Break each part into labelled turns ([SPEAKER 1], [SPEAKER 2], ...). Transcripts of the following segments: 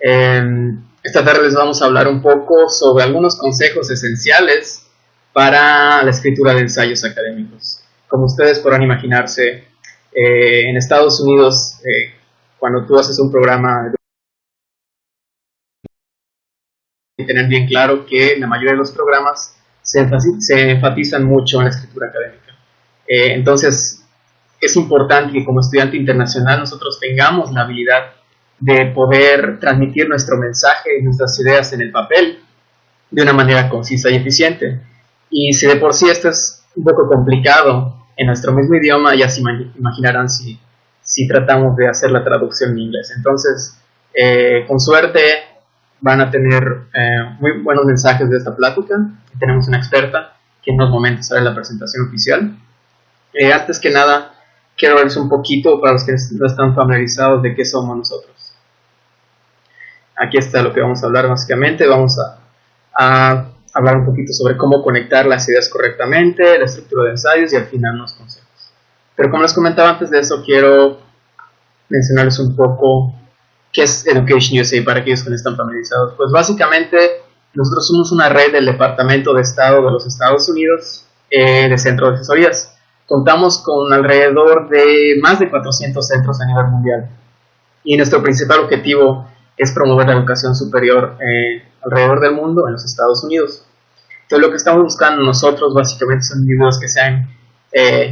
[SPEAKER 1] Esta tarde les vamos a hablar un poco sobre algunos consejos esenciales para la escritura de ensayos académicos. Como ustedes podrán imaginarse, en Estados Unidos, cuando tú haces un programa, hay que tener bien claro que la mayoría de los programas se enfatizan mucho en la escritura académica. Entonces, es importante que como estudiante internacional nosotros tengamos la habilidad de poder transmitir nuestro mensaje y nuestras ideas en el papel de una manera concisa y eficiente. Y si de por sí esto es un poco complicado en nuestro mismo idioma, ya se imaginarán si tratamos de hacer la traducción en inglés. Entonces, con suerte van a tener muy buenos mensajes de esta plática. Tenemos una experta que en unos momentos hará la presentación oficial. Antes que nada, quiero verles un poquito para los que no están familiarizados de qué somos nosotros. Aquí está lo que vamos a hablar básicamente. Vamos a hablar un poquito sobre cómo conectar las ideas correctamente, la estructura de ensayos y al final unos consejos. Pero como les comentaba antes de eso, quiero mencionarles un poco qué es Education USA para aquellos que no están familiarizados. Pues básicamente nosotros somos una red del Departamento de Estado de los Estados Unidos de centros de asesorías. Contamos con alrededor de más de 400 centros a nivel mundial. Y nuestro principal objetivo es promover la educación superior alrededor del mundo en los Estados Unidos. Entonces lo que estamos buscando nosotros básicamente son individuos que sean,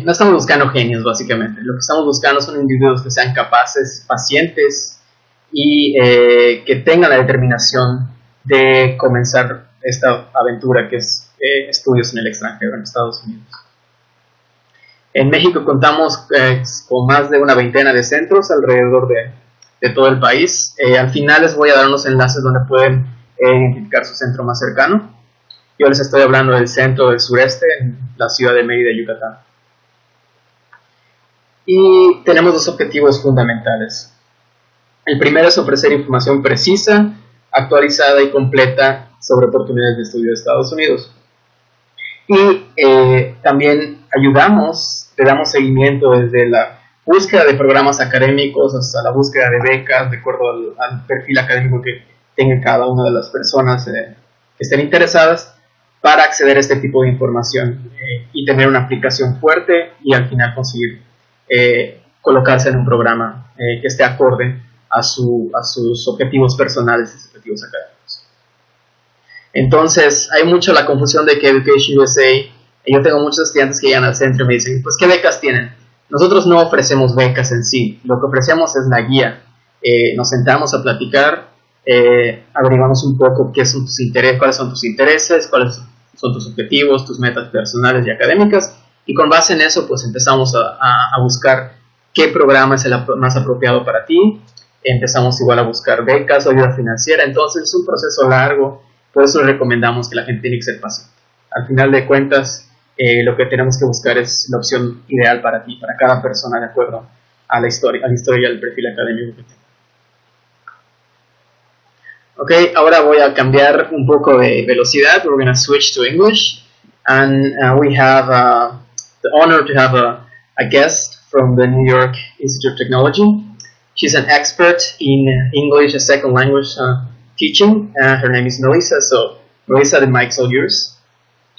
[SPEAKER 1] no estamos buscando genios básicamente, lo que estamos buscando son individuos que sean capaces, pacientes y que tengan la determinación de comenzar esta aventura que es estudios en el extranjero, en Estados Unidos. En México contamos con más de una veintena de centros alrededor de todo el país. Al final les voy a dar unos enlaces donde pueden identificar su centro más cercano. Yo les estoy hablando del centro del sureste, en la ciudad de Mérida, Yucatán. Y tenemos dos objetivos fundamentales. El primero es ofrecer información precisa, actualizada y completa sobre oportunidades de estudio de Estados Unidos. Y también le damos seguimiento desde la búsqueda de programas académicos hasta la búsqueda de becas de acuerdo al perfil académico que tenga cada una de las personas que estén interesadas para acceder a este tipo de información y tener una aplicación fuerte y al final conseguir colocarse en un programa que esté acorde a sus objetivos personales y sus objetivos académicos. Entonces, hay mucho la confusión de que Education USA, yo tengo muchos estudiantes que llegan al centro y me dicen, pues, ¿qué becas tienen? Nosotros no ofrecemos becas en sí, lo que ofrecemos es la guía. Nos sentamos a platicar, averiguamos un poco qué son tus intereses, cuáles son tus intereses, cuáles son tus objetivos, tus metas personales y académicas, y con base en eso, pues, empezamos a buscar qué programa es el más apropiado para ti. Empezamos igual a buscar becas o ayuda financiera, entonces es un proceso largo. Por eso recomendamos que la gente tiene que ser paciente. Al final de cuentas, lo que tenemos que buscar es la opción ideal para ti, para cada persona, de acuerdo a la historia y al perfil académico que tenga. Ok, ahora voy a cambiar un poco de velocidad. We're going to switch to English. And we have the honor to have a guest from the New York Institute of Technology. She's an expert in English as second language teaching. Her name is Melissa. So, Melissa, the mic's all yours.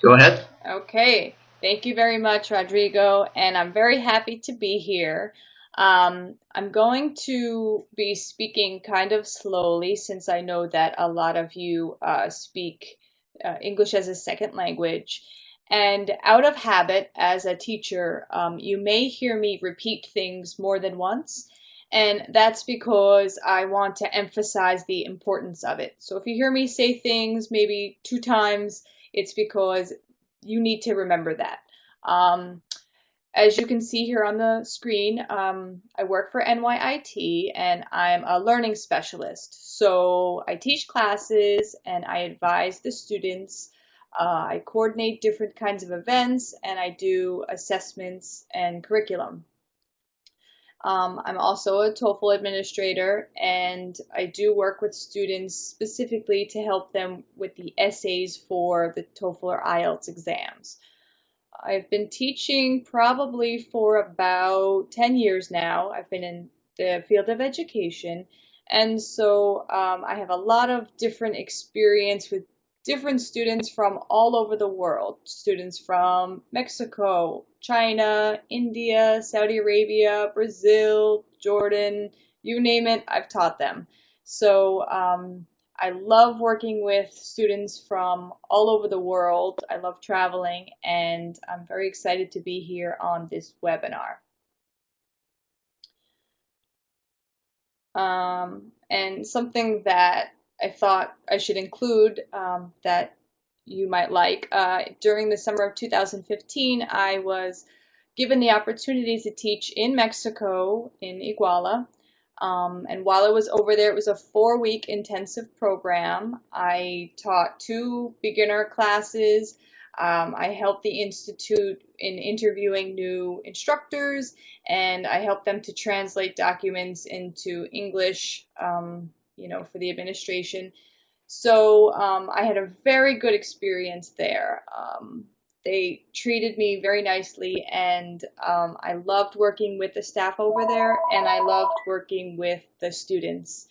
[SPEAKER 1] Go ahead.
[SPEAKER 2] Okay. Thank you very much, Rodrigo. And I'm very happy to be here. I'm going to be speaking kind of slowly since I know that a lot of you speak English as a second language. And out of habit, as a teacher, you may hear me repeat things more than once. And that's because I want to emphasize the importance of it. So if you hear me say things maybe 2 times, it's because you need to remember that. As you can see here on the screen, I work for NYIT and I'm a learning specialist. So I teach classes and I advise the students. I coordinate different kinds of events and I do assessments and curriculum. I'm also a TOEFL administrator and I do work with students specifically to help them with the essays for the TOEFL or IELTS exams. I've been teaching probably for about 10 years now. I've been in the field of education And so I have a lot of different experience with different students from all over the world. Students from Mexico, China, India, Saudi Arabia, Brazil, Jordan, you name it, I've taught them. So I love working with students from all over the world. I love traveling, and I'm very excited to be here on this webinar. And something that I thought I should include that you might like. During the summer of 2015, I was given the opportunity to teach in Mexico, in Iguala. And while I was over there, it was a 4-week intensive program. I taught 2 beginner classes. I helped the Institute in interviewing new instructors, and I helped them to translate documents into English, for the administration. So I had a very good experience there. They treated me very nicely, and I loved working with the staff over there, and I loved working with the students.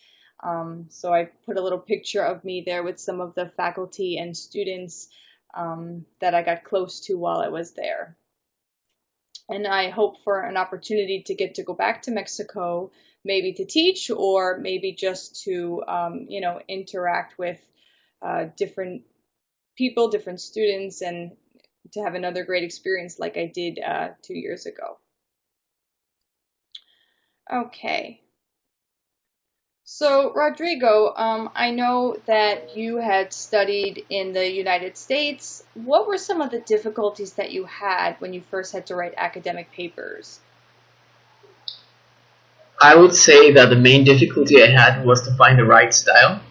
[SPEAKER 2] So I put a little picture of me there with some of the faculty and students that I got close to while I was there. And I hope for an opportunity to get to go back to Mexico, maybe to teach, or maybe just to, interact with different people, different students, and to have another great experience like I did 2 years ago. Okay. So, Rodrigo, I know that you had studied in the United States. What were some of the difficulties that you had when you first had to write academic papers?
[SPEAKER 1] I would say that the main difficulty I had was to find the right style.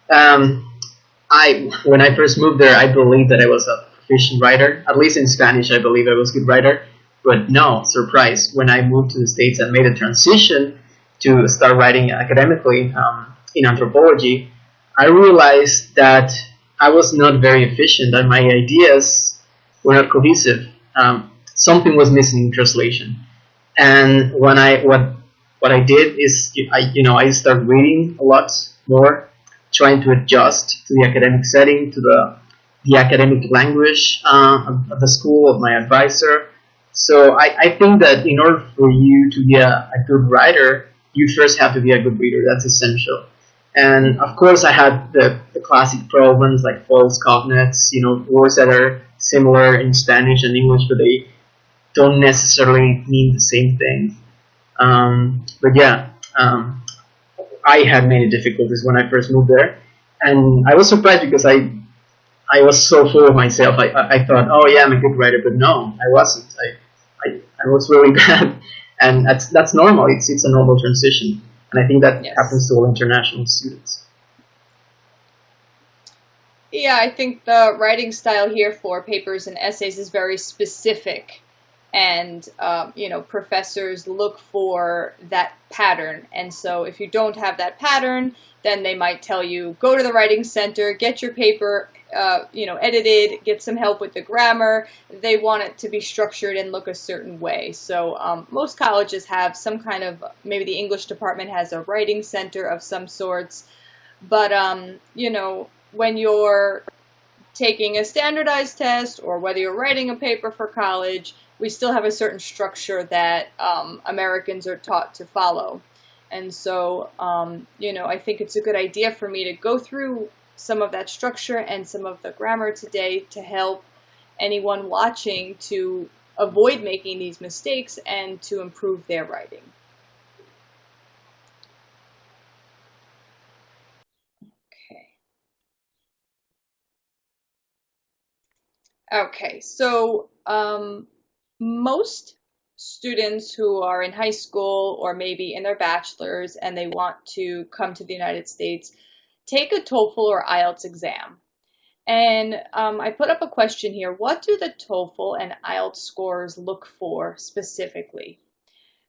[SPEAKER 1] When I first moved there, I believed that I was a proficient writer. At least in Spanish, I believe I was a good writer. But no, surprise, when I moved to the States and made a transition to start writing academically in anthropology, I realized that I was not very efficient and my ideas were not cohesive. Something was missing in translation. And what I did is I started reading a lot more, trying to adjust to the academic setting, to the academic language of the school, of my advisor. So I think that in order for you to be a good writer, you first have to be a good reader. That's essential. And of course, I had the classic problems like false cognates, words that are similar in Spanish and English, but they don't necessarily mean the same thing. But yeah, I had many difficulties when I first moved there, and I was surprised because I was so full of myself. I thought, oh yeah, I'm a good writer, but no, I wasn't. I was really bad, and that's normal. It's a normal transition, and I think that
[SPEAKER 2] Yes.
[SPEAKER 1] happens to all international students.
[SPEAKER 2] Yeah, I think the writing style here for papers and essays is very specific, and professors look for that pattern. And so if you don't have that pattern, then they might tell you, go to the writing center, get your paper edited, get some help with the grammar. They want it to be structured and look a certain way. So most colleges have some kind of, maybe the English department has a writing center of some sorts. But when you're taking a standardized test, or whether you're writing a paper for college, we still have a certain structure that Americans are taught to follow. And so, I think it's a good idea for me to go through some of that structure and some of the grammar today to help anyone watching to avoid making these mistakes and to improve their writing. Okay, so most students who are in high school or maybe in their bachelor's and they want to come to the United States take a TOEFL or IELTS exam. And I put up a question here. What do the TOEFL and IELTS scores look for specifically?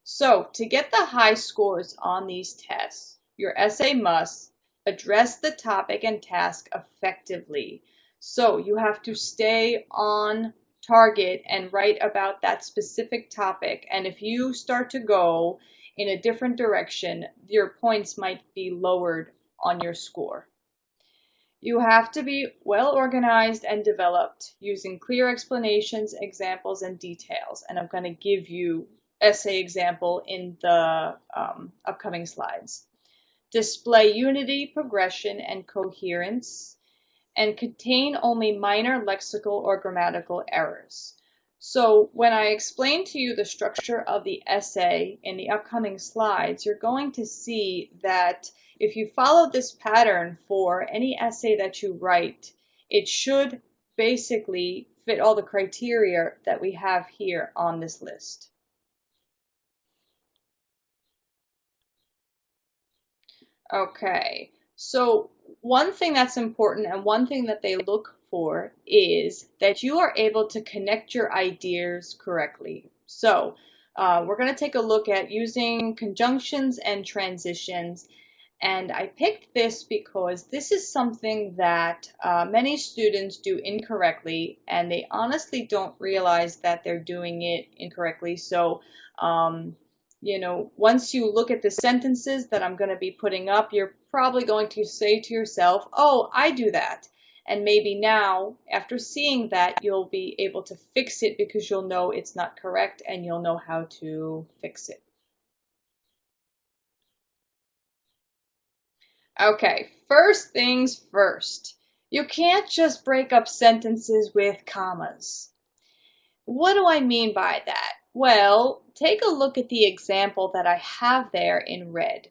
[SPEAKER 2] So to get the high scores on these tests, your essay must address the topic and task effectively. So you have to stay on target and write about that specific topic. And if you start to go in a different direction, your points might be lowered on your score. You have to be well organized and developed, using clear explanations, examples, and details. And I'm going to give you essay example in the upcoming slides. Display unity, progression, and coherence, and contain only minor lexical or grammatical errors. So when I explain to you the structure of the essay in the upcoming slides, you're going to see that if you follow this pattern for any essay that you write, it should basically fit all the criteria that we have here on this list. Okay, so one thing that's important and one thing that they look for is that you are able to connect your ideas correctly. So we're going to take a look at using conjunctions and transitions. And I picked this because this is something that many students do incorrectly, and they honestly don't realize that they're doing it incorrectly. So, you know, once you look at the sentences that I'm going to be putting up, you're probably going to say to yourself, oh, I do that. And maybe now, after seeing that, you'll be able to fix it because you'll know it's not correct and you'll know how to fix it. Okay, first things first. You can't just break up sentences with commas. What do I mean by that? Well, take a look at the example that I have there in red.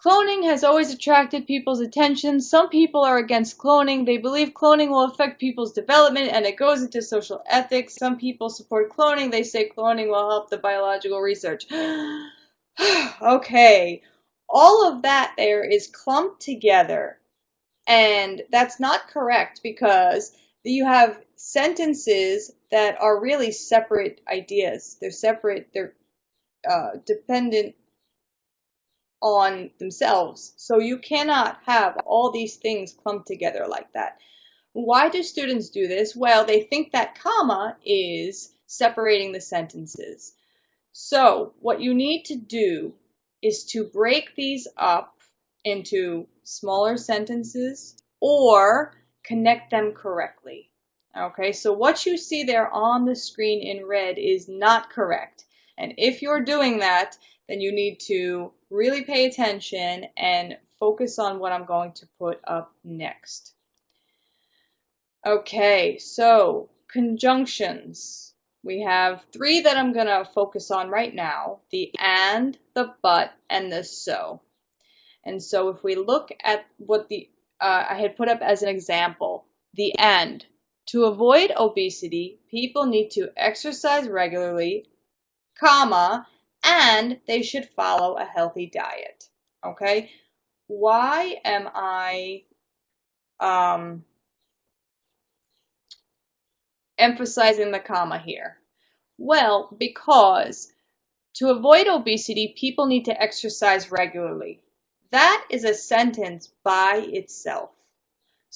[SPEAKER 2] Cloning has always attracted people's attention. Some people are against cloning. They believe cloning will affect people's development, and it goes into social ethics. Some people support cloning. They say cloning will help the biological research. Okay. All of that there is clumped together, and that's not correct because you have sentences that are really separate ideas. They're separate, they're dependent on themselves. So you cannot have all these things clumped together like that. Why do students do this? Well, they think that comma is separating the sentences. So what you need to do is to break these up into smaller sentences or connect them correctly. Okay, so what you see there on the screen in red is not correct. And if you're doing that, then you need to really pay attention and focus on what I'm going to put up next. Okay, so conjunctions. We have three that I'm going to focus on right now: the and, the but, and the so. And so if we look at what I had put up as an example, the and. To avoid obesity, people need to exercise regularly, comma, and they should follow a healthy diet. Okay? Why am I emphasizing the comma here? Well, because to avoid obesity, people need to exercise regularly. That is a sentence by itself.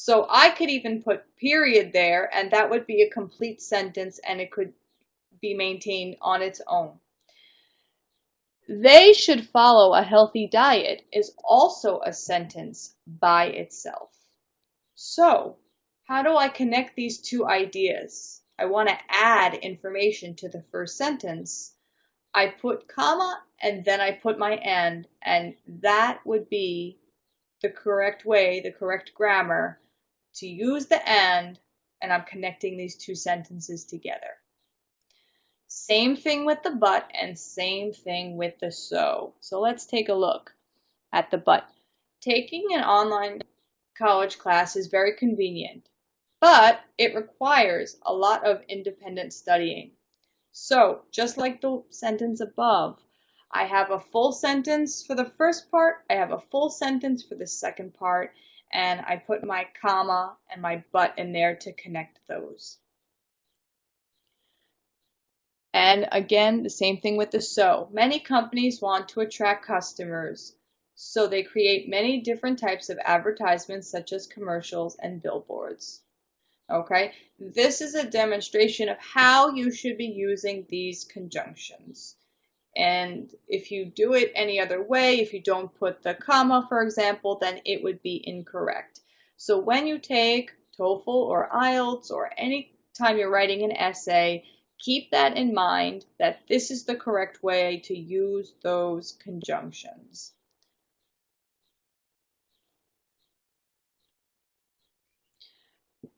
[SPEAKER 2] So I could even put period there, and that would be a complete sentence, and it could be maintained on its own. They should follow a healthy diet is also a sentence by itself. So, how do I connect these two ideas? I want to add information to the first sentence. I put comma and then I put my and that would be the correct way, the correct grammar to use the and I'm connecting these two sentences together. Same thing with the but and same thing with the so. So let's take a look at the but. Taking an online college class is very convenient, but it requires a lot of independent studying. So just like the sentence above, I have a full sentence for the first part, I have a full sentence for the second part, and I put my comma and my but in there to connect those. And again, the same thing with the so. Many companies want to attract customers, so they create many different types of advertisements such as commercials and billboards. Okay, this is a demonstration of how you should be using these conjunctions. And if you do it any other way, if you don't put the comma, for example, then it would be incorrect. So when you take TOEFL or IELTS or any time you're writing an essay, keep that in mind that this is the correct way to use those conjunctions.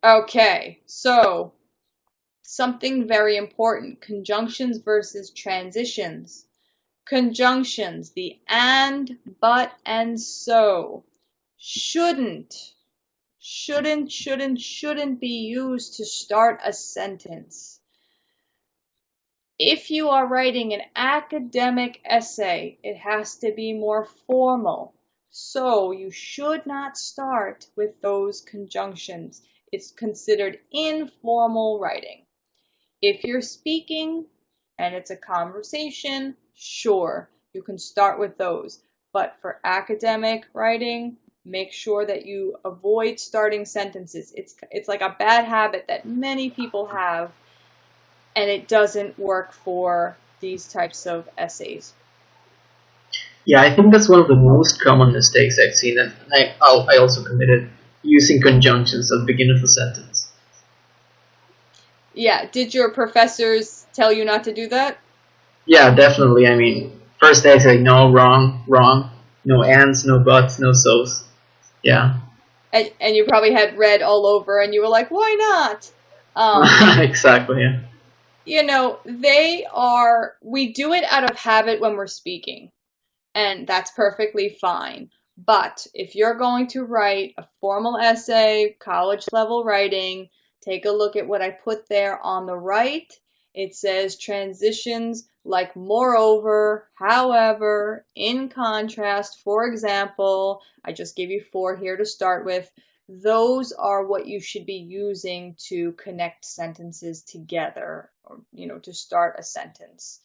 [SPEAKER 2] Okay, so something very important, conjunctions versus transitions. Conjunctions, the and, but, and so, shouldn't be used to start a sentence. If you are writing an academic essay, it has to be more formal. So you should not start with those conjunctions. It's considered informal writing. If you're speaking and it's a conversation, sure, you can start with those. But for academic writing, make sure that you avoid starting sentences. It's like a bad habit that many people have, and it doesn't work for these types of essays.
[SPEAKER 1] Yeah, I think that's one of the most common mistakes I've seen, and I also committed, using conjunctions at the beginning of a sentence.
[SPEAKER 2] Yeah, did your professors tell you not to do that?
[SPEAKER 1] Yeah, definitely. I mean, first they say no, wrong, wrong, no ands, no buts, no so's. Yeah.
[SPEAKER 2] And you probably had red all over, and you were like, why not?
[SPEAKER 1] Exactly. Yeah.
[SPEAKER 2] You know, we do it out of habit when we're speaking, and that's perfectly fine. But if you're going to write a formal essay, college level writing, take a look at what I put there on the right. It says transitions like moreover, however, in contrast, for example. I just gave you 4 here to start with. Those are what you should be using to connect sentences together, or, to start a sentence.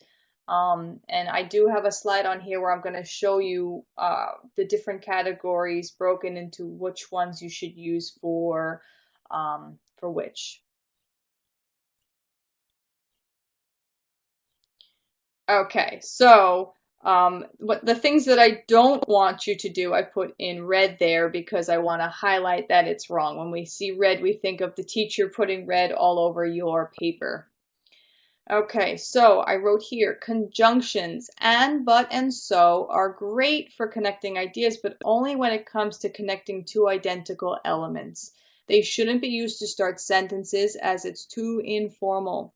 [SPEAKER 2] And I do have a slide on here where I'm going to show you the different categories broken into which ones you should use for which. Okay, so what the things that I don't want you to do, I put in red there because I want to highlight that it's wrong. When we see red, we think of the teacher putting red all over your paper. Okay, so I wrote here, conjunctions and, but, and so are great for connecting ideas, but only when it comes to connecting two identical elements. They shouldn't be used to start sentences as it's too informal.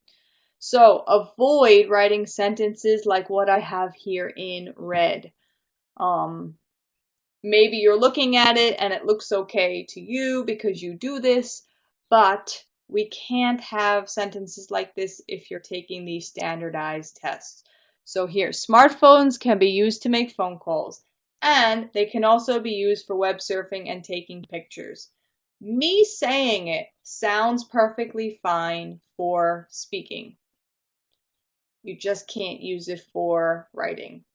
[SPEAKER 2] So avoid writing sentences like what I have here in red. Maybe you're looking at it and it looks okay to you because you do this, but we can't have sentences like this if you're taking these standardized tests. So here, smartphones can be used to make phone calls, and they can also be used for web surfing and taking pictures. Me saying it sounds perfectly fine for speaking. You just can't use it for writing.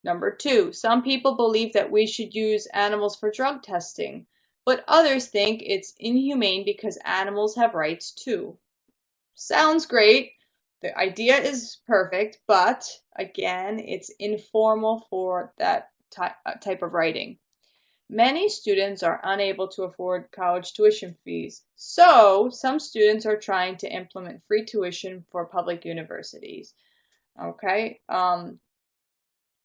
[SPEAKER 2] Number 2, some people believe that we should use animals for drug testing, but others think it's inhumane because animals have rights too. Sounds great. The idea is perfect, but again, it's informal for that type of writing. Many students are unable to afford college tuition fees, so some students are trying to implement free tuition for public universities. Okay,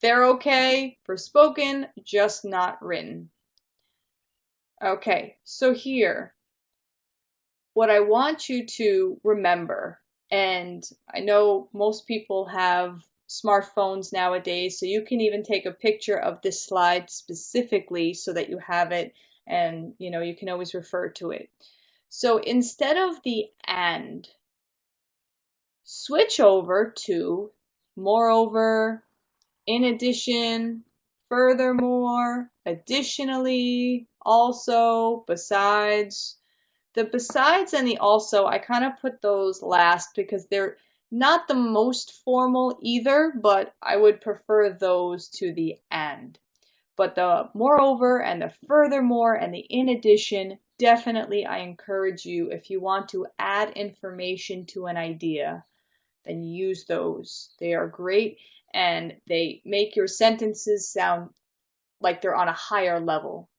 [SPEAKER 2] they're okay for spoken, just not written. Okay, so here, what I want you to remember, and I know most people have smartphones nowadays, so you can even take a picture of this slide specifically so that you have it and you can always refer to it. So instead of the and, switch over to moreover, in addition, furthermore, additionally, also, besides. The besides and the also, I kind of put those last because they're not the most formal either, but I would prefer those to the and. But the moreover and the furthermore and the in addition definitely, I encourage you, if you want to add information to an idea, then use those. They are great, and they make your sentences sound like they're on a higher level.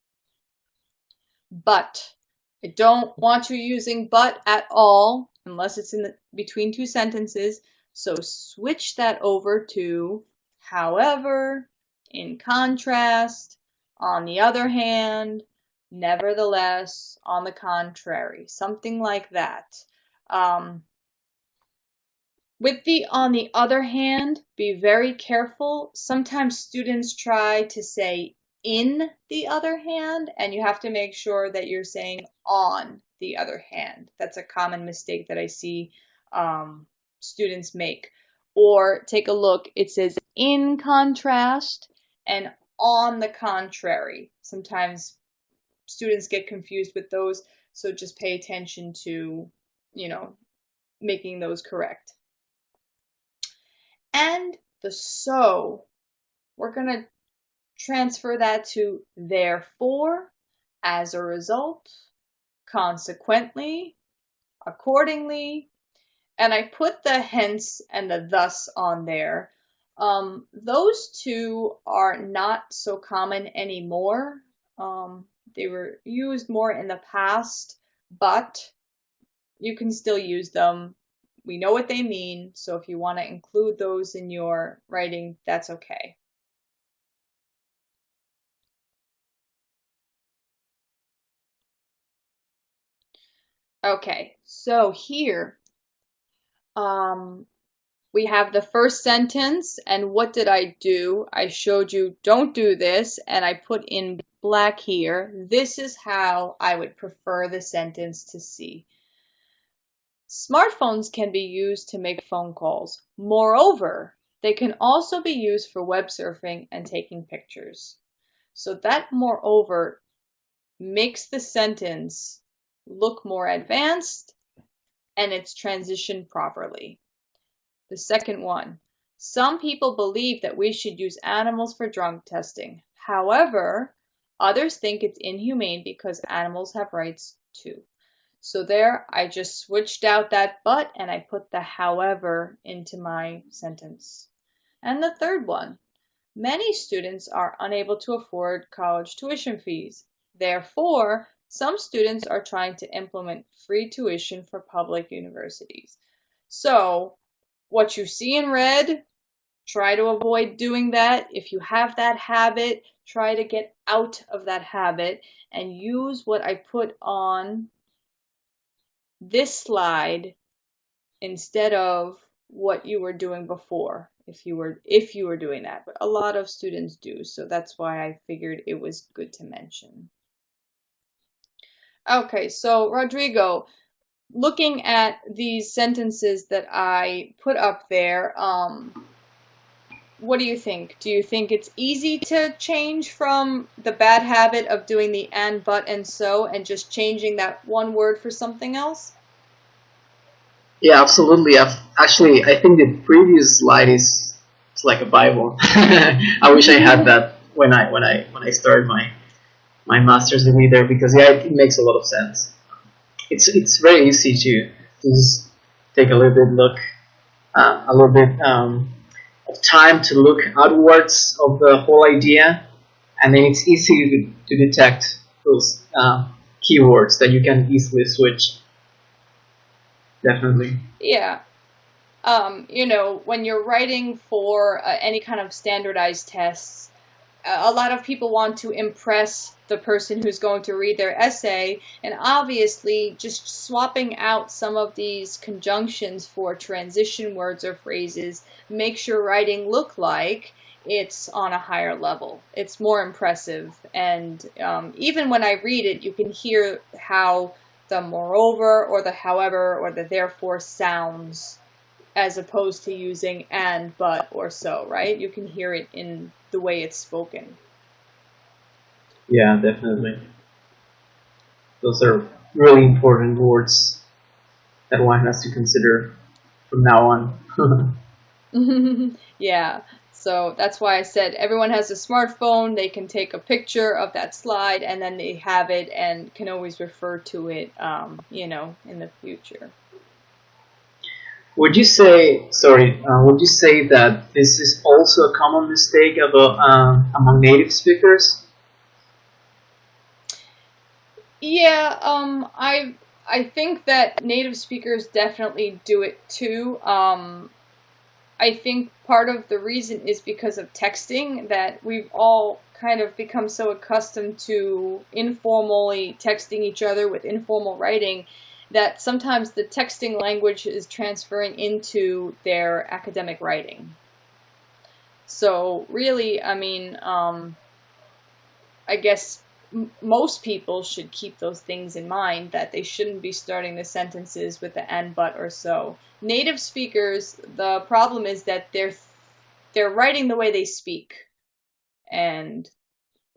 [SPEAKER 2] But I don't want you using but at all unless it's between two sentences. So switch that over to however, in contrast, on the other hand, nevertheless, on the contrary, something like that. With the on the other hand, be very careful. Sometimes students try to say in the other hand, and you have to make sure that you're saying on the other hand. That's a common mistake that I see students make. Or take a look, it says in contrast and on the contrary. Sometimes students get confused with those, so just pay attention to, making those correct. And the so, we're going to transfer that to therefore, as a result, consequently, accordingly, and I put the hence and the thus on there. Those two are not so common anymore. They were used more in the past, but you can still use them. We know what they mean, so if you want to include those in your writing, that's okay. Okay, so here we have the first sentence, and what did I do? I showed you don't do this, and I put in black here. This is how I would prefer the sentence to see. Smartphones can be used to make phone calls. Moreover, they can also be used for web surfing and taking pictures. So that moreover makes the sentence look more advanced, and it's transitioned properly. The second one, some people believe that we should use animals for drug testing. However, others think it's inhumane because animals have rights too. So there, I just switched out that but and I put the however into my sentence. And the third one, many students are unable to afford college tuition fees. Therefore, some students are trying to implement free tuition for public universities. So, what you see in red, try to avoid doing that. If you have that habit, try to get out of that habit and use what I put on this slide instead of what you were doing before, if you were doing that. But a lot of students do, so that's why I figured it was good to mention. Okay, so Rodrigo, looking at these sentences that I put up there, what do you think? Do you think it's easy to change from the bad habit of doing the and, but, and so, and just changing that one word for something else?
[SPEAKER 1] Yeah, absolutely. I think the previous slide is it's like a Bible. I wish I had that when I started my master's degree there, because it makes a lot of sense. It's very easy to just take a little bit of time to look outwards of the whole idea, and then it's easy to detect those keywords that you can easily switch. Definitely.
[SPEAKER 2] Yeah. When you're writing for any kind of standardized tests, a lot of people want to impress the person who's going to read their essay, and obviously just swapping out some of these conjunctions for transition words or phrases makes your writing look like it's on a higher level. It's more impressive, and even when I read it, you can hear how the moreover or the however or the therefore sounds, as opposed to using and, but, or so, right? You can hear it in the way it's spoken.
[SPEAKER 1] Yeah, definitely. Those are really important words that one has to consider from now on.
[SPEAKER 2] Yeah, so that's why I said everyone has a smartphone. They can take a picture of that slide and then they have it and can always refer to it, in the future.
[SPEAKER 1] Would you say that this is also a common mistake among native speakers?
[SPEAKER 2] Yeah, I think that native speakers definitely do it too. I think part of the reason is because of texting, that we've all kind of become so accustomed to informally texting each other with informal writing that sometimes the texting language is transferring into their academic writing. So really, I mean, I guess most people should keep those things in mind, that they shouldn't be starting the sentences with the and, but, or so. Native speakers, the problem is that they're writing the way they speak, and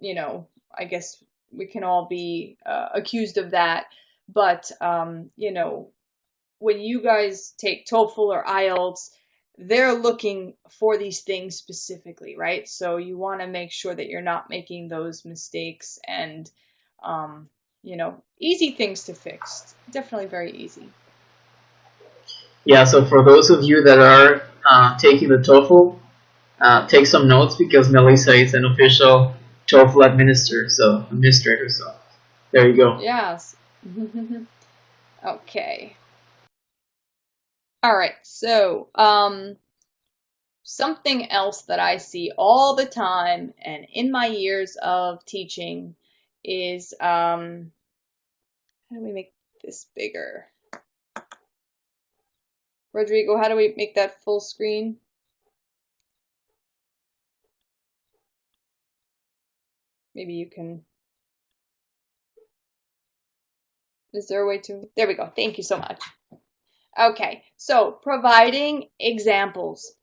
[SPEAKER 2] I guess we can all be accused of that. But when you guys take TOEFL or IELTS, they're looking for these things specifically, right? So you want to make sure that you're not making those mistakes, and easy things to fix. Definitely very easy.
[SPEAKER 1] Yeah, so for those of you that are taking the TOEFL, take some notes because Melissa is an official TOEFL administrator. So there you go.
[SPEAKER 2] Yes. Okay. All right. So, something else that I see all the time and in my years of teaching is, how do we make this bigger? Rodrigo, how do we make that full screen? Maybe you can. Is there a way to? There we go. Thank you so much. Okay, so providing examples.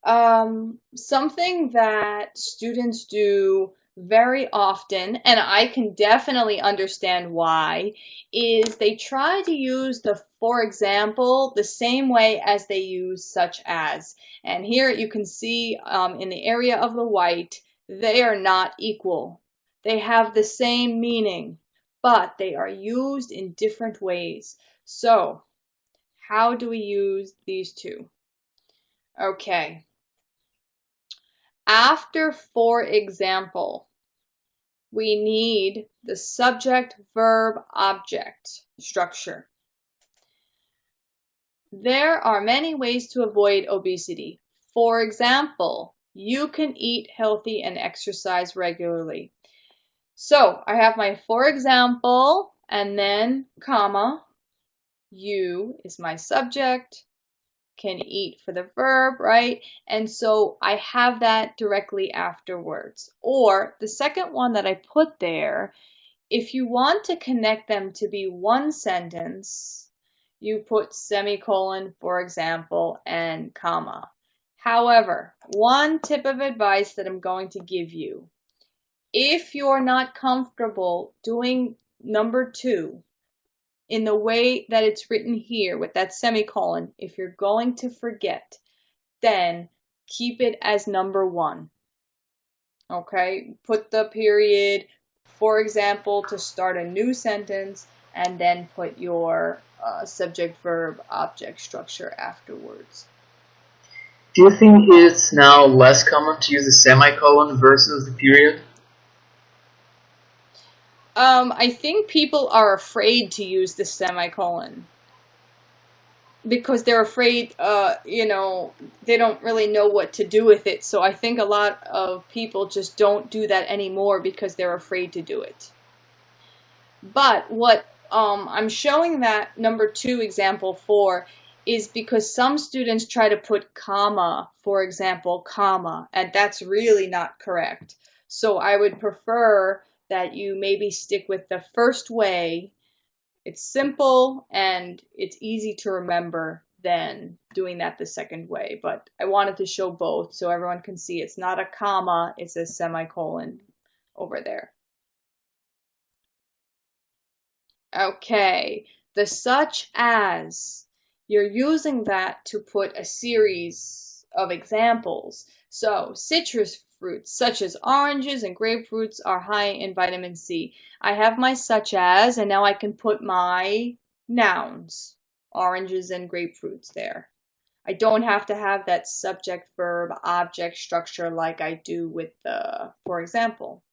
[SPEAKER 2] Something that students do very often, and I can definitely understand why, is they try to use the for example the same way as they use such as. And here you can see in the area of the white, they are not equal. They have the same meaning, but they are used in different ways. So, how do we use these two? Okay. After for example, we need the subject verb object structure. There are many ways to avoid obesity. For example, you can eat healthy and exercise regularly. So I have my for example and then comma, you is my subject, can eat for the verb, right? And so I have that directly afterwards. Or the second one that I put there, if you want to connect them to be one sentence, you put semicolon, for example, and comma. However, one tip of advice that I'm going to give you, if you're not comfortable doing number 2, in the way that it's written here with that semicolon, if you're going to forget, then keep it as number 1. Okay, put the period, for example, to start a new sentence, and then put your subject verb object structure afterwards.
[SPEAKER 1] Do you think it's now less common to use the semicolon versus the period?
[SPEAKER 2] I think people are afraid to use the semicolon because they're afraid, they don't really know what to do with it. So I think a lot of people just don't do that anymore because they're afraid to do it. But what I'm showing that number 2 example for is because some students try to put comma, for example, comma, and that's really not correct. So I would prefer that you maybe stick with the first way. It's simple and it's easy to remember than doing that the second way. But I wanted to show both so everyone can see it's not a comma, it's a semicolon over there. Okay, the such as, you're using that to put a series of examples. So citrus fruits such as oranges and grapefruits are high in vitamin C. I have my such as, and now I can put my nouns, oranges and grapefruits there. I don't have to have that subject, verb, object structure like I do with the, for example.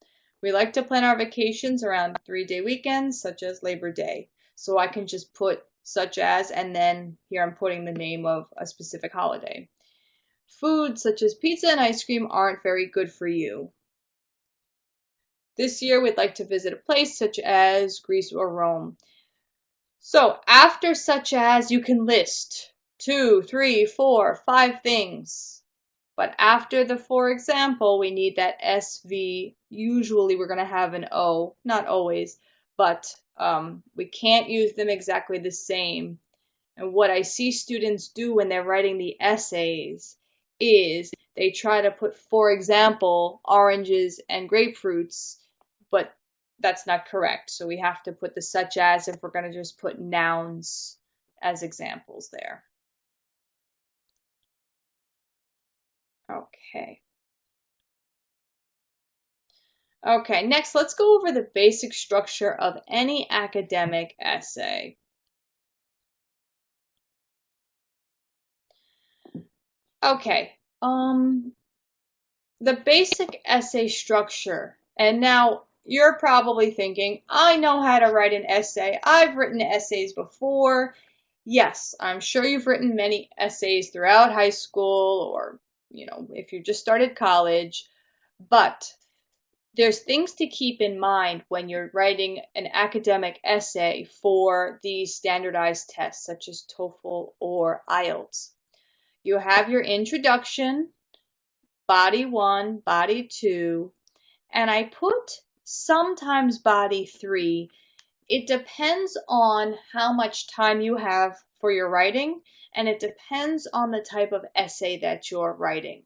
[SPEAKER 2] We like to plan our vacations around 3-day weekends, such as Labor Day. So I can just put such as, and then here I'm putting the name of a specific holiday. Foods such as pizza and ice cream aren't very good for you. This year we'd like to visit a place such as Greece or Rome. So after such as, you can list 2, 3, 4, 5 things. But after the for example, we need that SV. Usually we're going to have an O, not always, but we can't use them exactly the same. And what I see students do when they're writing the essays is they try to put, for example, oranges and grapefruits, but that's not correct. So we have to put the such as if we're going to just put nouns as examples there. Okay, next let's go over the basic structure of any academic essay. Okay, the basic essay structure, and now you're probably thinking, I know how to write an essay. I've written essays before. Yes, I'm sure you've written many essays throughout high school or, if you just started college, but there's things to keep in mind when you're writing an academic essay for these standardized tests such as TOEFL or IELTS. You have your introduction, body 1, body 2, and I put sometimes body 3. It depends on how much time you have for your writing, and it depends on the type of essay that you're writing.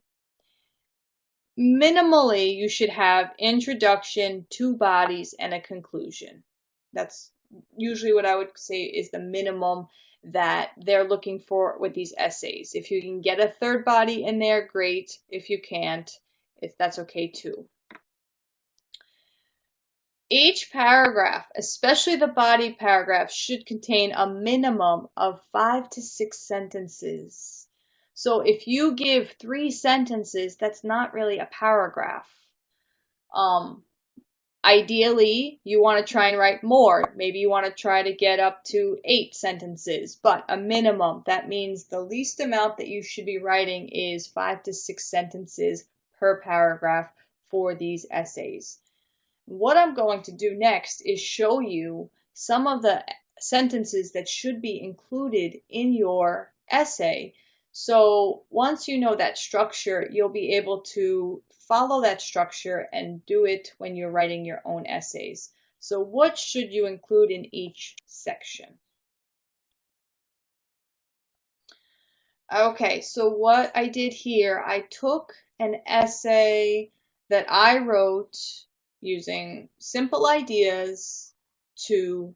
[SPEAKER 2] Minimally, you should have introduction, 2 bodies, and a conclusion. That's usually what I would say is the minimum that they're looking for with these essays. If you can get a 3rd body in there, great. If you can't, that's okay too. Each paragraph, especially the body paragraph, should contain a minimum of 5 to 6 sentences. So if you give 3 sentences, that's not really a paragraph. Ideally, you want to try and write more. Maybe you want to try to get up to 8 sentences, but a minimum. That means the least amount that you should be writing is 5 to 6 sentences per paragraph for these essays. What I'm going to do next is show you some of the sentences that should be included in your essay. So once you know that structure, you'll be able to follow that structure and do it when you're writing your own essays. So what should you include in each section? Okay, so what I did here, I took an essay that I wrote using simple ideas to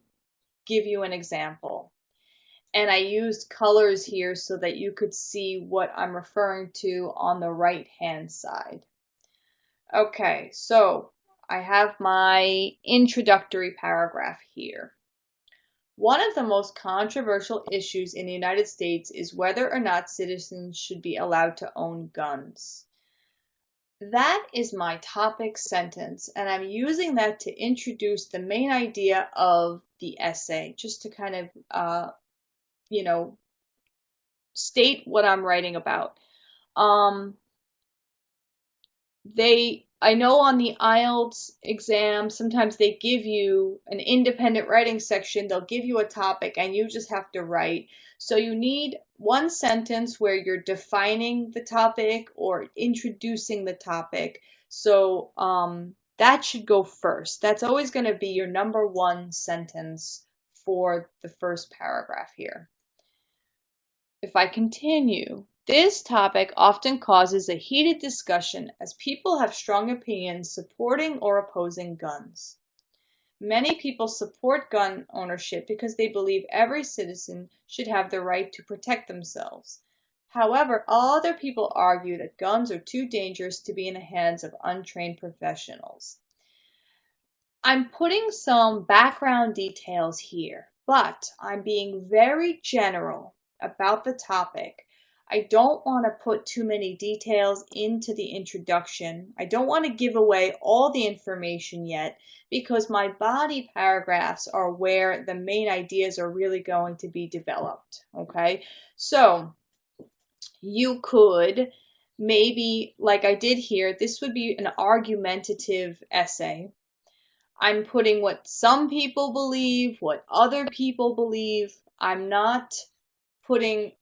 [SPEAKER 2] give you an example. And I used colors here so that you could see what I'm referring to on the right-hand side. Okay, so I have my introductory paragraph here. One of the most controversial issues in the United States is whether or not citizens should be allowed to own guns. That is my topic sentence, and I'm using that to introduce the main idea of the essay, just to kind of, state what I'm writing about. I know on the IELTS exam, sometimes they give you an independent writing section. They'll give you a topic and you just have to write. So you need one sentence where you're defining the topic or introducing the topic. So that should go first. That's always going to be your number 1 sentence for the first paragraph here. If I continue, this topic often causes a heated discussion as people have strong opinions supporting or opposing guns. Many people support gun ownership because they believe every citizen should have the right to protect themselves. However, other people argue that guns are too dangerous to be in the hands of untrained professionals. I'm putting some background details here, but I'm being very general about the topic. I don't want to put too many details into the introduction. I don't want to give away all the information yet because my body paragraphs are where the main ideas are really going to be developed. Okay, so you could maybe, like I did here, this would be an argumentative essay. I'm putting what some people believe, what other people believe. I'm not putting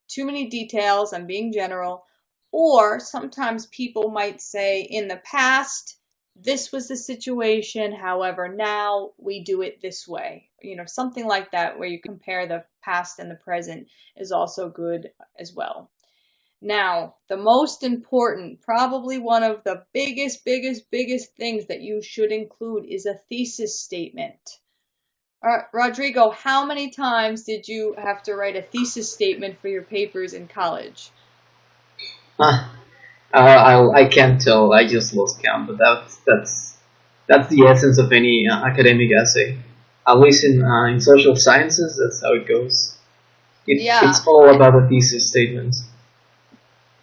[SPEAKER 2] too many details. I'm being general. Or sometimes people might say, in the past, this was the situation. However, now we do it this way. Something like that where you compare the past and the present is also good as well. Now, the most important, probably one of the biggest things that you should include is a thesis statement. Rodrigo, how many times did you have to write a thesis statement for your papers in college?
[SPEAKER 1] I can't tell. I just lost count, but that's the essence of any academic essay. At least in social sciences, that's how it goes. It's all about the thesis statements.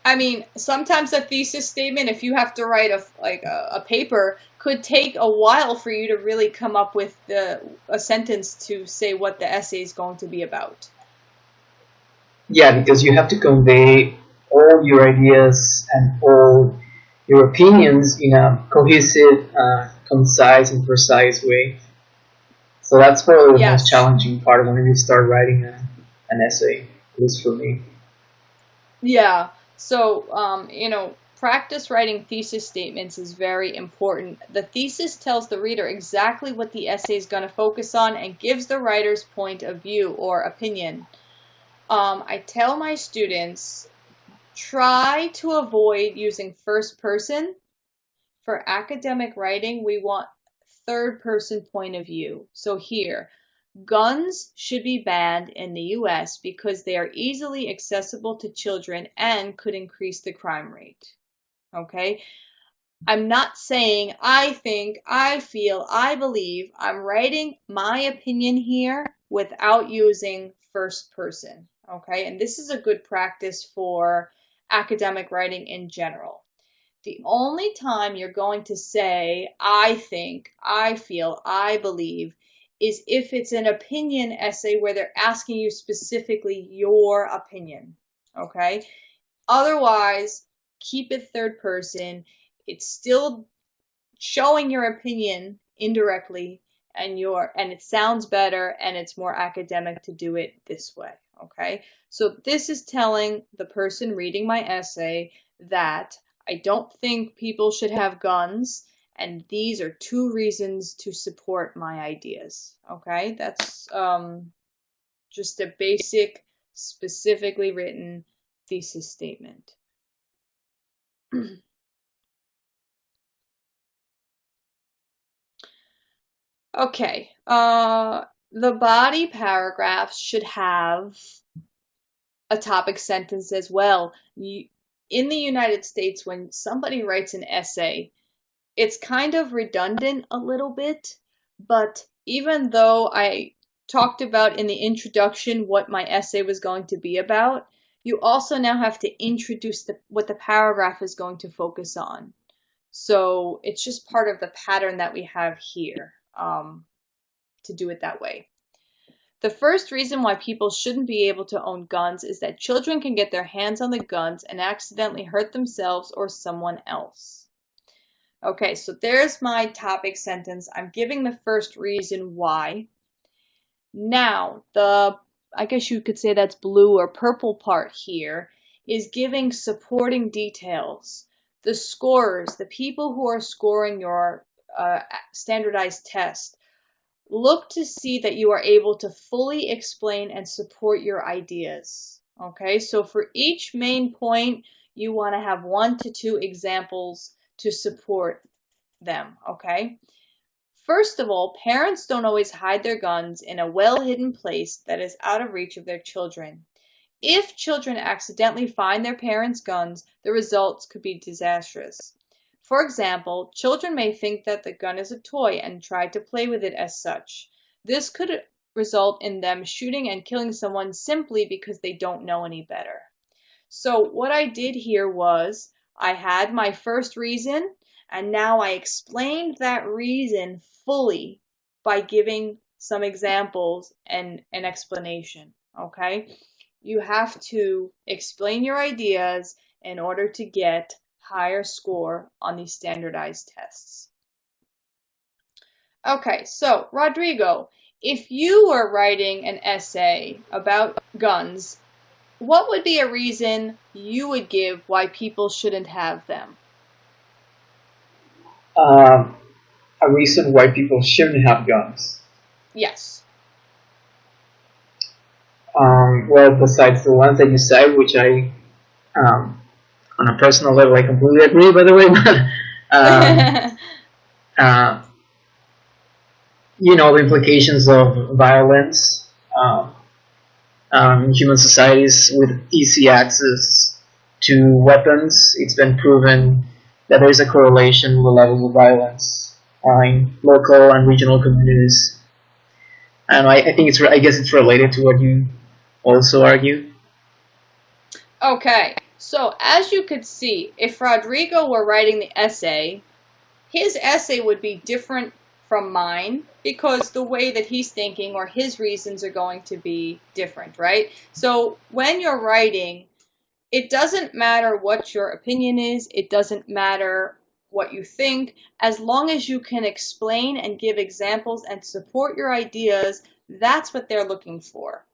[SPEAKER 2] I mean, sometimes a thesis statement, if you have to write a paper, could take a while for you to really come up with a sentence to say what the essay is going to be about.
[SPEAKER 1] Yeah, because you have to convey all your ideas and all your opinions in a cohesive, concise, and precise way. So that's probably the most challenging part when you start writing an essay, at least for me.
[SPEAKER 2] Yeah. So, practice writing thesis statements is very important. The thesis tells the reader exactly what the essay is going to focus on and gives the writer's point of view or opinion. I tell my students, try to avoid using first person. For academic writing, we want third person point of view. So here, guns should be banned in the US because they are easily accessible to children and could increase the crime rate. Okay? I'm not saying I think, I feel, I believe. I'm writing my opinion here without using first person. Okay? And this is a good practice for academic writing in general. The only time you're going to say, I think, I feel, I believe, is if it's an opinion essay where they're asking you specifically your opinion, okay? Otherwise, keep it third person. It's still showing your opinion indirectly, and it sounds better, and it's more academic to do it this way, okay? So this is telling the person reading my essay that I don't think people should have guns, and these are 2 reasons to support my ideas. Okay, that's just a basic, specifically written thesis statement. Okay, the body paragraphs should have a topic sentence as well. In the United States, when somebody writes an essay, it's kind of redundant a little bit, but even though I talked about in the introduction what my essay was going to be about, you also now have to introduce what the paragraph is going to focus on. So it's just part of the pattern that we have here to do it that way. The first reason why people shouldn't be able to own guns is that children can get their hands on the guns and accidentally hurt themselves or someone else. Okay, so there's my topic sentence. I'm giving the first reason why. Now, I guess you could say that's blue or purple part here, is giving supporting details. The scorers, the people who are scoring your standardized test, look to see that you are able to fully explain and support your ideas. Okay, so for each main point, you want to have 1 to 2 examples to support them, okay? First of all, parents don't always hide their guns in a well-hidden place that is out of reach of their children. If children accidentally find their parents' guns, the results could be disastrous. For example, children may think that the gun is a toy and try to play with it as such. This could result in them shooting and killing someone simply because they don't know any better. So what I did here was I had my first reason, and now I explained that reason fully by giving some examples and an explanation, okay? You have to explain your ideas in order to get higher score on these standardized tests. Okay, so Rodrigo, if you were writing an essay about guns, what would be a reason you would give why people shouldn't have them?
[SPEAKER 1] A reason why people shouldn't have guns.
[SPEAKER 2] Yes.
[SPEAKER 1] Well, besides the ones that you said, which on a personal level, I completely agree, by the way, but, uh, the implications of violence, human societies with easy access to weapons. It's been proven that there is a correlation with the levels of violence in local and regional communities. And I guess it's related to what you also argue.
[SPEAKER 2] Okay, so as you could see, if Rodrigo were writing the essay, his essay would be different from mine because the way that he's thinking or his reasons are going to be different, right? So when you're writing, it doesn't matter what your opinion is, it doesn't matter what you think, as long as you can explain and give examples and support your ideas, that's what they're looking for.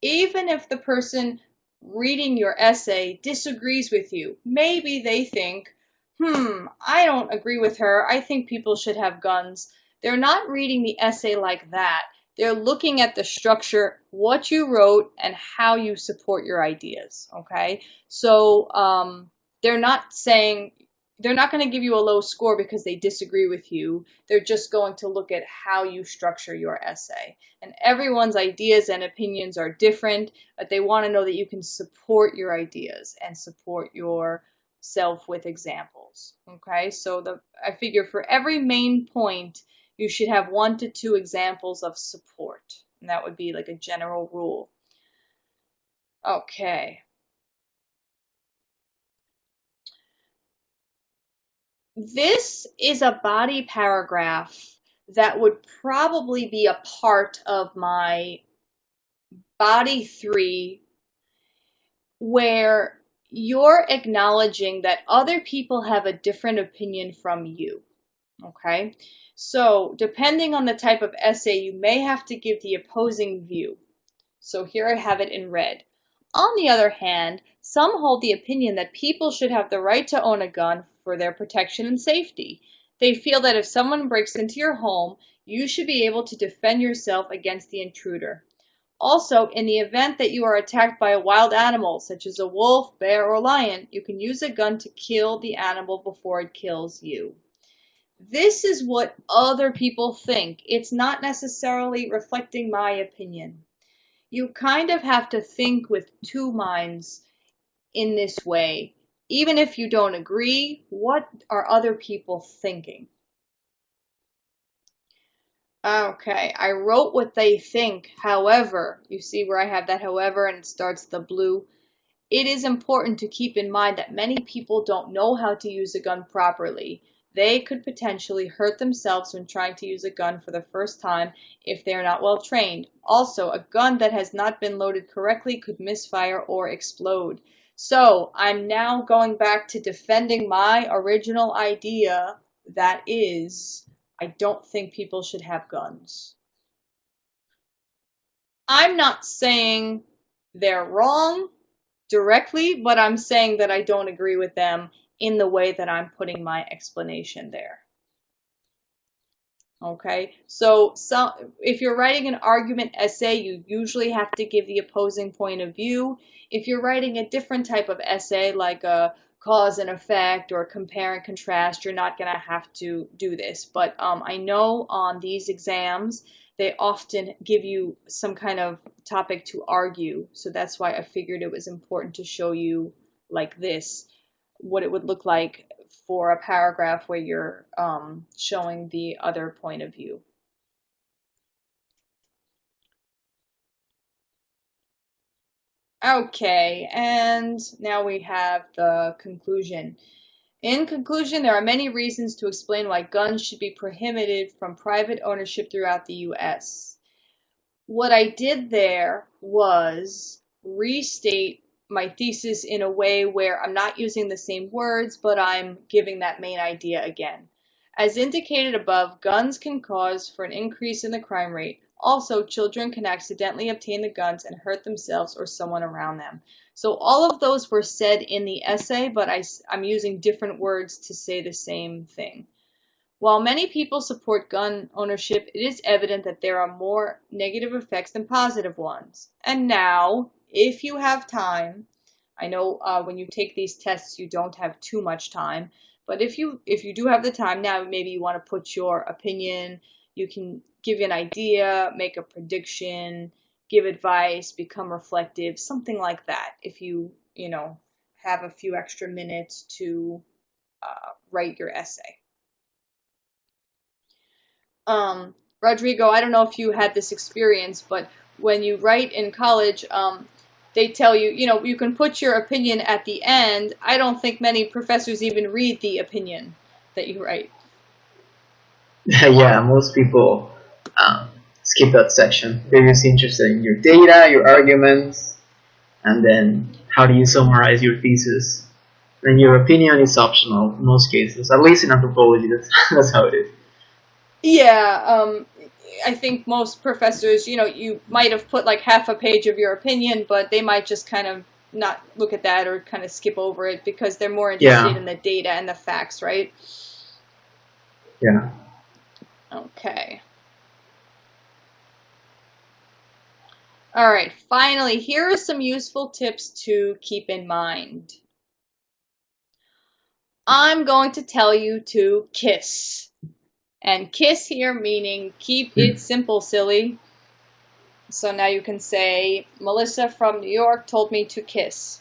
[SPEAKER 2] Even if the person reading your essay disagrees with you, maybe they think, I don't agree with her, I think people should have guns. They're not reading the essay like that. They're looking at the structure, what you wrote, and how you support your ideas, okay? So they're not going to give you a low score because they disagree with you. They're just going to look at how you structure your essay. And everyone's ideas and opinions are different, but they want to know that you can support your ideas and support yourself with examples, okay? So I figure for every main point, you should have 1 to 2 examples of support. And that would be like a general rule. Okay. This is a body paragraph that would probably be a part of my body 3, where you're acknowledging that other people have a different opinion from you, okay? So depending on the type of essay, you may have to give the opposing view. So here I have it in red. On the other hand, some hold the opinion that people should have the right to own a gun for their protection and safety. They feel that if someone breaks into your home, you should be able to defend yourself against the intruder. Also, in the event that you are attacked by a wild animal, such as a wolf, bear, or lion, you can use a gun to kill the animal before it kills you. This is what other people think. It's not necessarily reflecting my opinion. You kind of have to think with 2 minds in this way. Even if you don't agree, what are other people thinking? Okay, I wrote what they think. However, you see where I have that however and it starts the blue. It is important to keep in mind that many people don't know how to use a gun properly. They could potentially hurt themselves when trying to use a gun for the first time if they are not well trained. Also, a gun that has not been loaded correctly could misfire or explode. So, I'm now going back to defending my original idea, that is, I don't think people should have guns. I'm not saying they're wrong directly, but I'm saying that I don't agree with them in the way that I'm putting my explanation there. Okay, so if you're writing an argument essay, you usually have to give the opposing point of view. If you're writing a different type of essay, like a cause and effect or compare and contrast, you're not going to have to do this. But I know on these exams they often give you some kind of topic to argue. So that's why I figured it was important to show you like this, what it would look like for a paragraph where you're showing the other point of view. Okay, and now we have the conclusion. In conclusion, there are many reasons to explain why guns should be prohibited from private ownership throughout the U.S. What I did there was restate my thesis in a way where I'm not using the same words, but I'm giving that main idea again. As indicated above, guns can cause for an increase in the crime rate. Also, children can accidentally obtain the guns and hurt themselves or someone around them. So all of those were said in the essay, but I'm using different words to say the same thing. While many people support gun ownership, it is evident that there are more negative effects than positive ones. And now, if you have time, I know when you take these tests you don't have too much time, but if you do have the time now, maybe you want to put your opinion, you can give you an idea, make a prediction, give advice, become reflective, something like that. If you have a few extra minutes to write your essay. Rodrigo, I don't know if you had this experience, but when you write in college, they tell you, you can put your opinion at the end. I don't think many professors even read the opinion that you write.
[SPEAKER 1] Yeah, most people skip that section. They're just interested in your data, your arguments, and then how do you summarize your thesis. And your opinion is optional in most cases, at least in anthropology. That's how it is.
[SPEAKER 2] Yeah, I think most professors, you might have put like half a page of your opinion, but they might just kind of not look at that or kind of skip over it because they're more interested in the data and the facts, right?
[SPEAKER 1] Yeah.
[SPEAKER 2] Okay. All right, finally, here are some useful tips to keep in mind. I'm going to tell you to kiss. And kiss here meaning keep it simple, silly. So now you can say, Melissa from New York told me to kiss.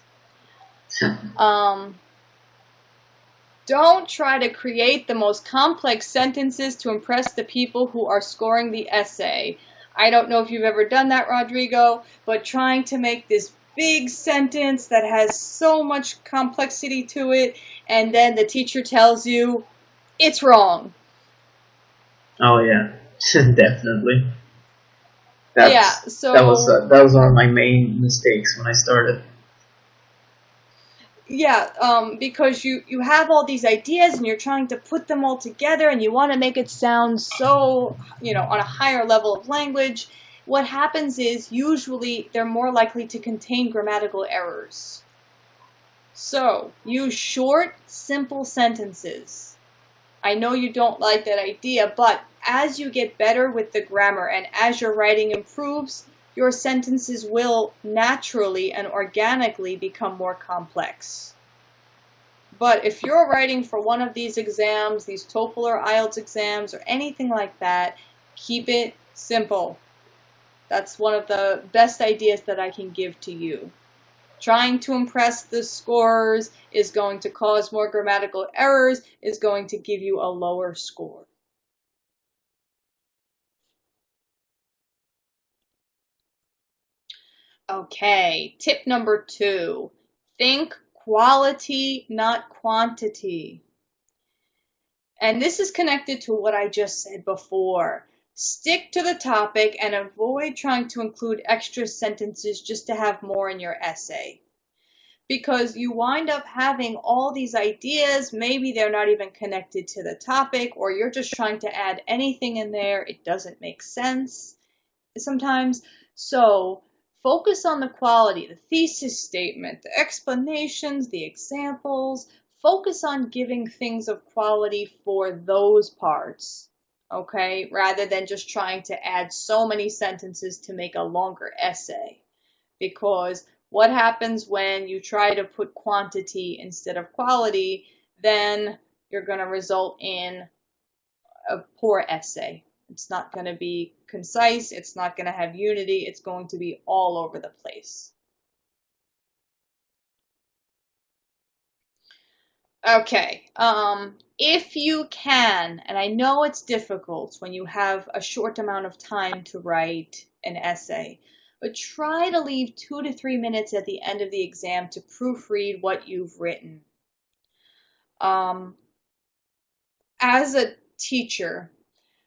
[SPEAKER 2] Don't try to create the most complex sentences to impress the people who are scoring the essay. I don't know if you've ever done that, Rodrigo, but trying to make this big sentence that has so much complexity to it, and then the teacher tells you it's wrong.
[SPEAKER 1] Oh yeah, definitely.
[SPEAKER 2] That
[SPEAKER 1] was one of my main mistakes when I started.
[SPEAKER 2] Yeah, because you have all these ideas and you're trying to put them all together and you want to make it sound so, on a higher level of language. What happens is usually they're more likely to contain grammatical errors. So, use short, simple sentences. I know you don't like that idea, but as you get better with the grammar and as your writing improves, your sentences will naturally and organically become more complex. But if you're writing for one of these exams, these TOEFL or IELTS exams or anything like that, keep it simple. That's one of the best ideas that I can give to you. Trying to impress the scorers is going to cause more grammatical errors, is going to give you a lower score. Okay, tip number 2. Think quality, not quantity. And this is connected to what I just said before. Stick to the topic and avoid trying to include extra sentences just to have more in your essay. Because you wind up having all these ideas, maybe they're not even connected to the topic, or you're just trying to add anything in there. It doesn't make sense sometimes. So focus on the quality, the thesis statement, the explanations, the examples. Focus on giving things of quality for those parts, okay? Rather than just trying to add so many sentences to make a longer essay. Because what happens when you try to put quantity instead of quality, then you're going to result in a poor essay. It's not going to be concise. It's not going to have unity. It's going to be all over the place. Okay, if you can, and I know it's difficult when you have a short amount of time to write an essay, but try to leave 2 to 3 minutes at the end of the exam to proofread what you've written. As a teacher,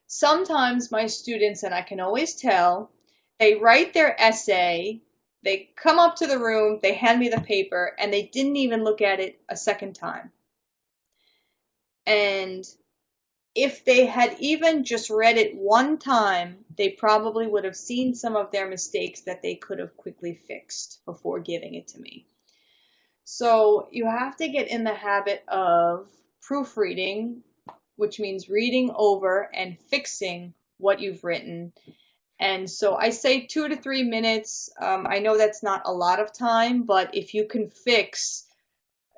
[SPEAKER 2] sometimes my students, and I can always tell, they write their essay, they come up to the room, they hand me the paper, and they didn't even look at it a second time. And if they had even just read it one time, they probably would have seen some of their mistakes that they could have quickly fixed before giving it to me. So you have to get in the habit of proofreading, which means reading over and fixing what you've written. And so I say 2 to 3 minutes. I know that's not a lot of time, but if you can fix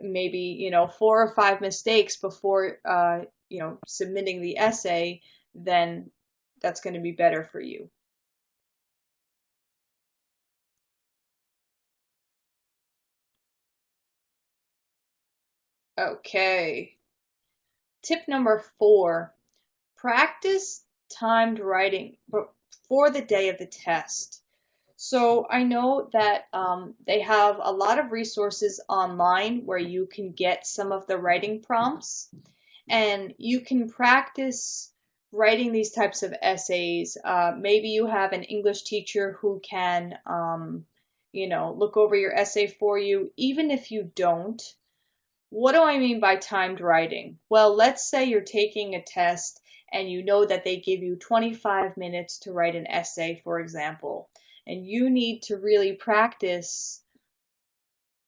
[SPEAKER 2] maybe 4 or 5 mistakes before submitting the essay, then that's going to be better for you. Okay. Tip number 4, practice timed writing before the day of the test. So I know that they have a lot of resources online where you can get some of the writing prompts, and you can practice writing these types of essays. Maybe you have an English teacher who can, look over your essay for you. Even if you don't, what do I mean by timed writing? Well, let's say you're taking a test and you know that they give you 25 minutes to write an essay, for example. And you need to really practice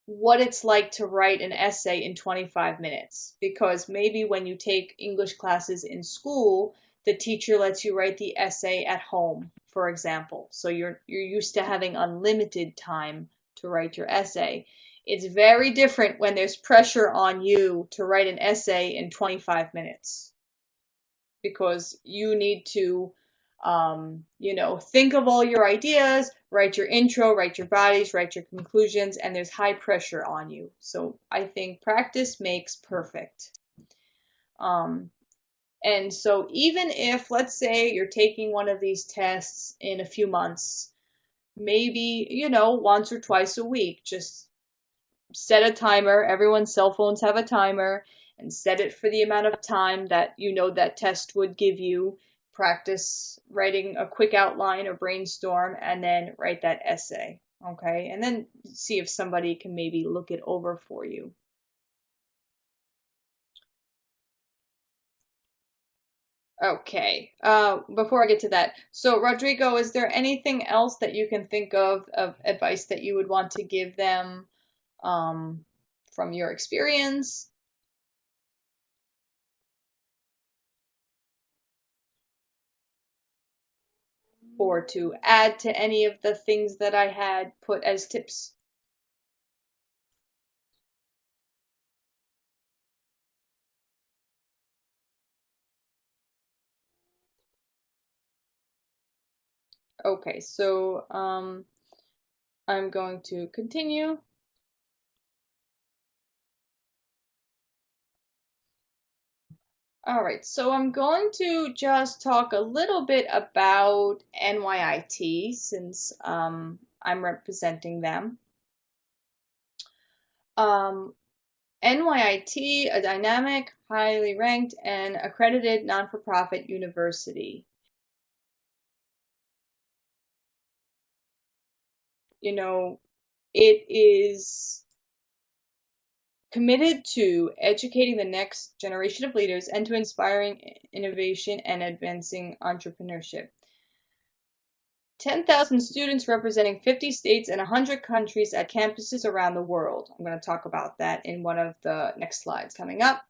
[SPEAKER 2] what it's like to write an essay in 25 minutes. Because maybe when you take English classes in school, the teacher lets you write the essay at home, for example. So you're used to having unlimited time to write your essay. It's very different when there's pressure on you to write an essay in 25 minutes. Because you need to think of all your ideas, write your intro, write your bodies, write your conclusions, and there's high pressure on you. So I think practice makes perfect. And so even if, let's say, you're taking one of these tests in a few months, maybe, once or twice a week, just set a timer. Everyone's cell phones have a timer, and set it for the amount of time that that test would give you. Practice writing a quick outline or brainstorm, and then write that essay. Okay, and then see if somebody can maybe look it over for you. Okay, before I get to that, so Rodrigo, is there anything else that you can think of advice that you would want to give them from your experience? Or to add to any of the things that I had put as tips? Okay, so I'm going to continue. All right, so I'm going to just talk a little bit about NYIT since I'm representing them. NYIT, a dynamic, highly ranked, and accredited non-for-profit university. It is committed to educating the next generation of leaders and to inspiring innovation and advancing entrepreneurship. 10,000 students representing 50 states and 100 countries at campuses around the world. I'm going to talk about that in one of the next slides coming up.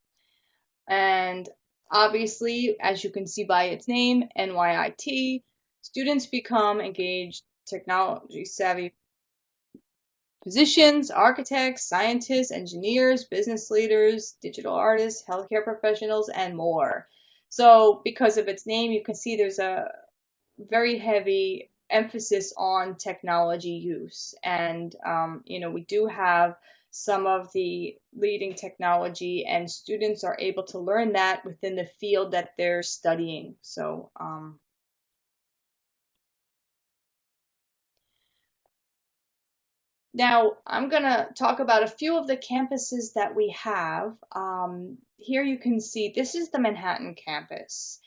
[SPEAKER 2] And obviously, as you can see by its name, NYIT, students become engaged, technology-savvy physicians, architects, scientists, engineers, business leaders, digital artists, healthcare professionals, and more. So because of its name, you can see there's a very heavy emphasis on technology use. And, we do have some of the leading technology, and students are able to learn that within the field that they're studying. So, now I'm going to talk about a few of the campuses that we have. Here you can see this is the Manhattan campus,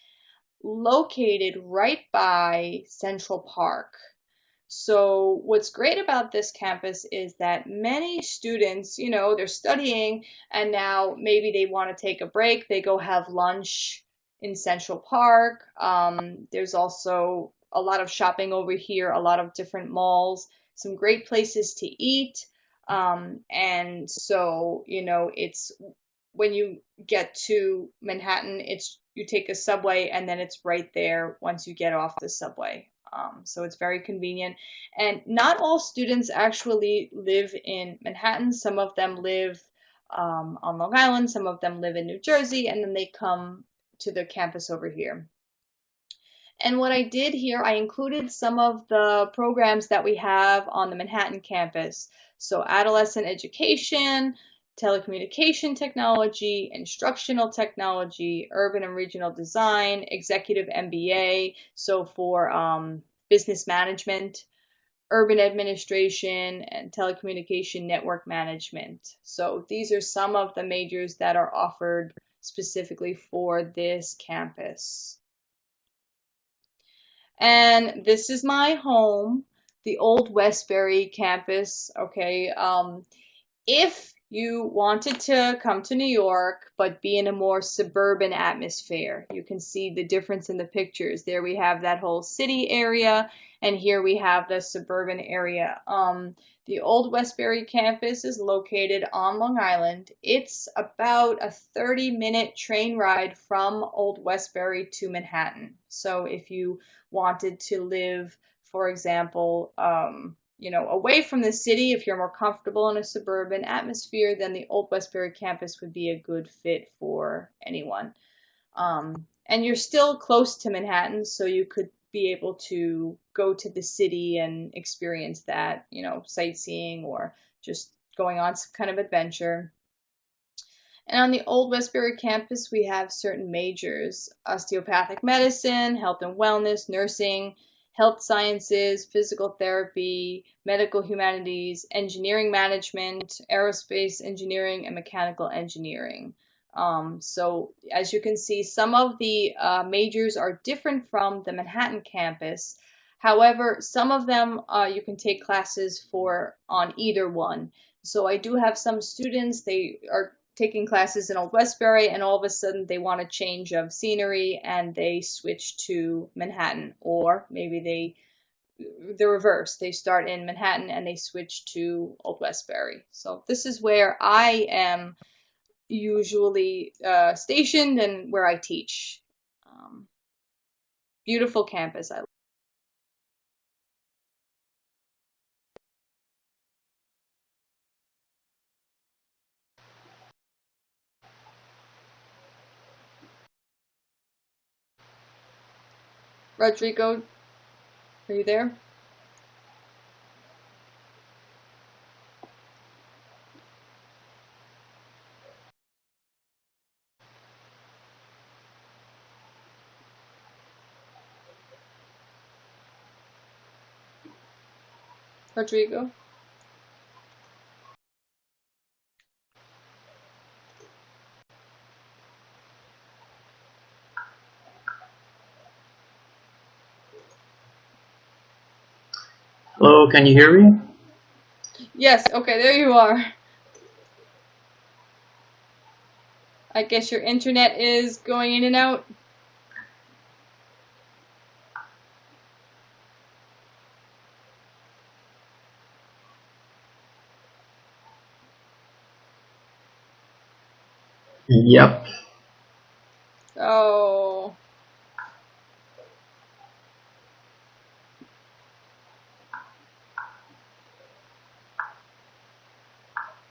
[SPEAKER 2] located right by Central Park. So what's great about this campus is that many students, they're studying and now maybe they want to take a break. They go have lunch in Central Park. There's also a lot of shopping over here, a lot of different malls, some great places to eat. And so, it's when you get to Manhattan, you take a subway and then it's right there once you get off the subway. So it's very convenient. And not all students actually live in Manhattan. Some of them live on Long Island, some of them live in New Jersey, and then they come to the campus over here. And what I did here, I included some of the programs that we have on the Manhattan campus. So adolescent education, telecommunication technology, instructional technology, urban and regional design, executive MBA, so for business management, urban administration, and telecommunication network management. So these are some of the majors that are offered specifically for this campus. And this is my home, the Old Westbury campus. Okay, if you wanted to come to New York but be in a more suburban atmosphere, you can see the difference in the pictures. There we have that whole city area, and here we have the suburban area. The Old Westbury campus is located on Long Island. It's about a 30-minute train ride from Old Westbury to Manhattan. So if you wanted to live, for example, away from the city, if you're more comfortable in a suburban atmosphere, then the Old Westbury campus would be a good fit for anyone. And you're still close to Manhattan, so you could be able to go to the city and experience that, sightseeing or just going on some kind of adventure. And on the Old Westbury campus, we have certain majors: osteopathic medicine, health and wellness, nursing, health sciences, physical therapy, medical humanities, engineering management, aerospace engineering, and mechanical engineering. So as you can see, some of the majors are different from the Manhattan campus. However, some of them you can take classes for on either one. So I do have some students, they are taking classes in Old Westbury, and all of a sudden they want a change of scenery and they switch to Manhattan, or maybe the reverse. They start in Manhattan and they switch to Old Westbury. So this is where I am usually stationed and where I teach. Beautiful campus. Rodrigo, are you there? Rodrigo?
[SPEAKER 1] Hello, can you hear me?
[SPEAKER 2] Yes, okay, there you are. I guess your internet is going in and out.
[SPEAKER 1] Yep.
[SPEAKER 2] Oh,